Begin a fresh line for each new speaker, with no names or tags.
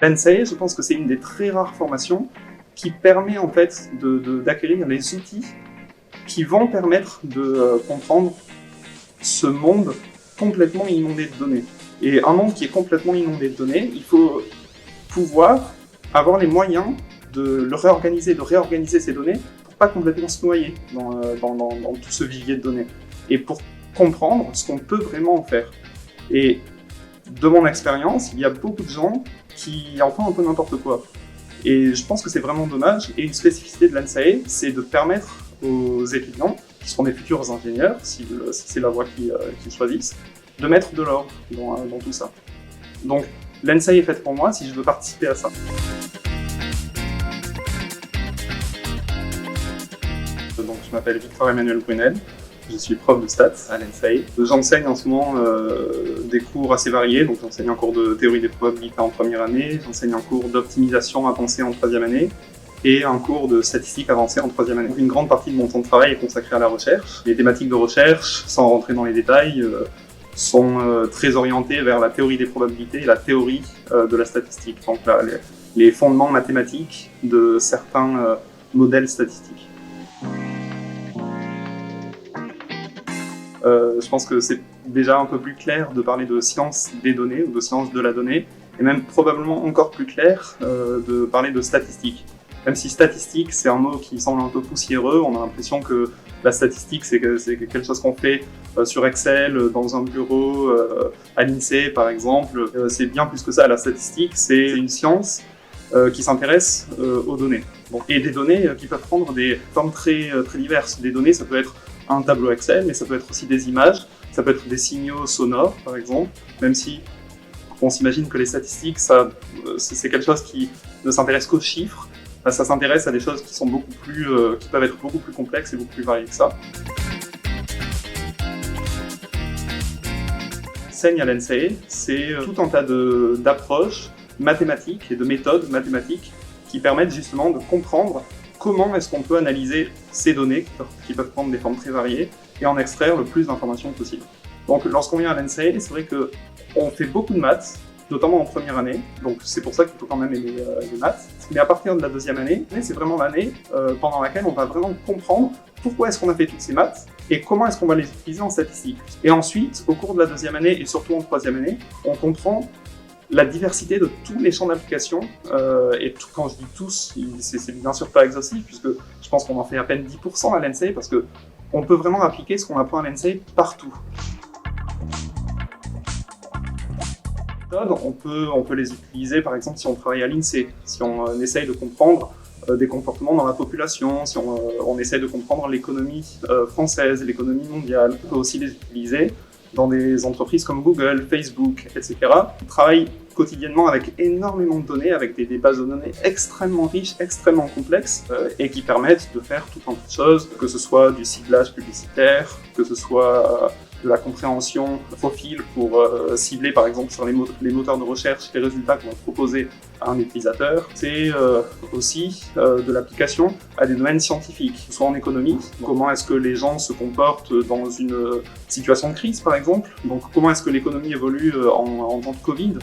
L'NSAE, je pense que c'est une des très rares formations qui permet en fait d'acquérir les outils qui vont permettre de comprendre ce monde complètement inondé de données. Et un monde qui est complètement inondé de données, il faut pouvoir avoir les moyens de le réorganiser, de réorganiser ces données pour pas complètement se noyer dans tout ce vivier de données. Et pour comprendre ce qu'on peut vraiment en faire. Et de mon expérience, il y a beaucoup de gens qui en font un peu n'importe quoi. Et je pense que c'est vraiment dommage. Et une spécificité de l'NSAE, c'est de permettre aux étudiants, qui seront des futurs ingénieurs, si c'est la voie qu'ils choisissent, de mettre de l'ordre dans tout ça. Donc l'NSAE est faite pour moi si je veux participer à ça. Donc je m'appelle Victor-Emmanuel Brunel. Je suis prof de stats à l'NSAE. J'enseigne en ce moment des cours assez variés. Donc j'enseigne un cours de théorie des probabilités en première année, j'enseigne un cours d'optimisation avancée en troisième année et un cours de statistique avancée en troisième année. Une grande partie de mon temps de travail est consacrée à la recherche. Les thématiques de recherche, sans rentrer dans les détails, sont très orientées vers la théorie des probabilités et la théorie de la statistique. Donc là, les fondements mathématiques de certains modèles statistiques. Je pense que c'est déjà un peu plus clair de parler de science des données ou de science de la donnée, et même probablement encore plus clair de parler de statistique. Même si statistique, c'est un mot qui semble un peu poussiéreux, on a l'impression que la statistique, c'est quelque chose qu'on fait sur Excel, dans un bureau, à l'INSEE par exemple. C'est bien plus que ça, la statistique, c'est une science qui s'intéresse aux données. Bon. Et des données qui peuvent prendre des formes très diverses. Des données, ça peut être un tableau Excel, mais ça peut être aussi des images, ça peut être des signaux sonores, par exemple, même si on s'imagine que les statistiques, c'est quelque chose qui ne s'intéresse qu'aux chiffres, ça s'intéresse à des choses qui sont qui peuvent être beaucoup plus complexes et beaucoup plus variées que ça. L'enseigne à l'NSAE, c'est tout un tas d'approches mathématiques et de méthodes mathématiques qui permettent justement de comprendre comment est-ce qu'on peut analyser ces données qui peuvent prendre des formes très variées et en extraire le plus d'informations possible. Donc lorsqu'on vient à l'NSAE, c'est vrai qu'on fait beaucoup de maths, notamment en première année, donc c'est pour ça qu'il faut quand même aimer les maths. Mais à partir de la deuxième année, c'est vraiment l'année pendant laquelle on va vraiment comprendre pourquoi est-ce qu'on a fait toutes ces maths et comment est-ce qu'on va les utiliser en statistique. Et ensuite, au cours de la deuxième année et surtout en troisième année, on comprend la diversité de tous les champs d'application, et quand je dis tous, c'est bien sûr pas exhaustif, puisque je pense qu'on en fait à peine 10% à l'NSAE, parce qu'on peut vraiment appliquer ce qu'on apprend à l'NSAE partout. On peut les utiliser par exemple si on travaille à l'INSEE, si on essaye de comprendre des comportements dans la population, si on essaye de comprendre l'économie française, l'économie mondiale. On peut aussi les utiliser dans des entreprises comme Google, Facebook, etc. On travaille quotidiennement avec énormément de données, avec des bases de données extrêmement riches, extrêmement complexes, et qui permettent de faire tout un tas de choses, que ce soit du ciblage publicitaire, que ce soit de la compréhension de profil pour cibler par exemple sur les moteurs de recherche les résultats qu'on va proposer à un utilisateur. C'est aussi de l'application à des domaines scientifiques, soit en économie, comment est-ce que les gens se comportent dans une situation de crise par exemple, donc comment est-ce que l'économie évolue en temps de Covid.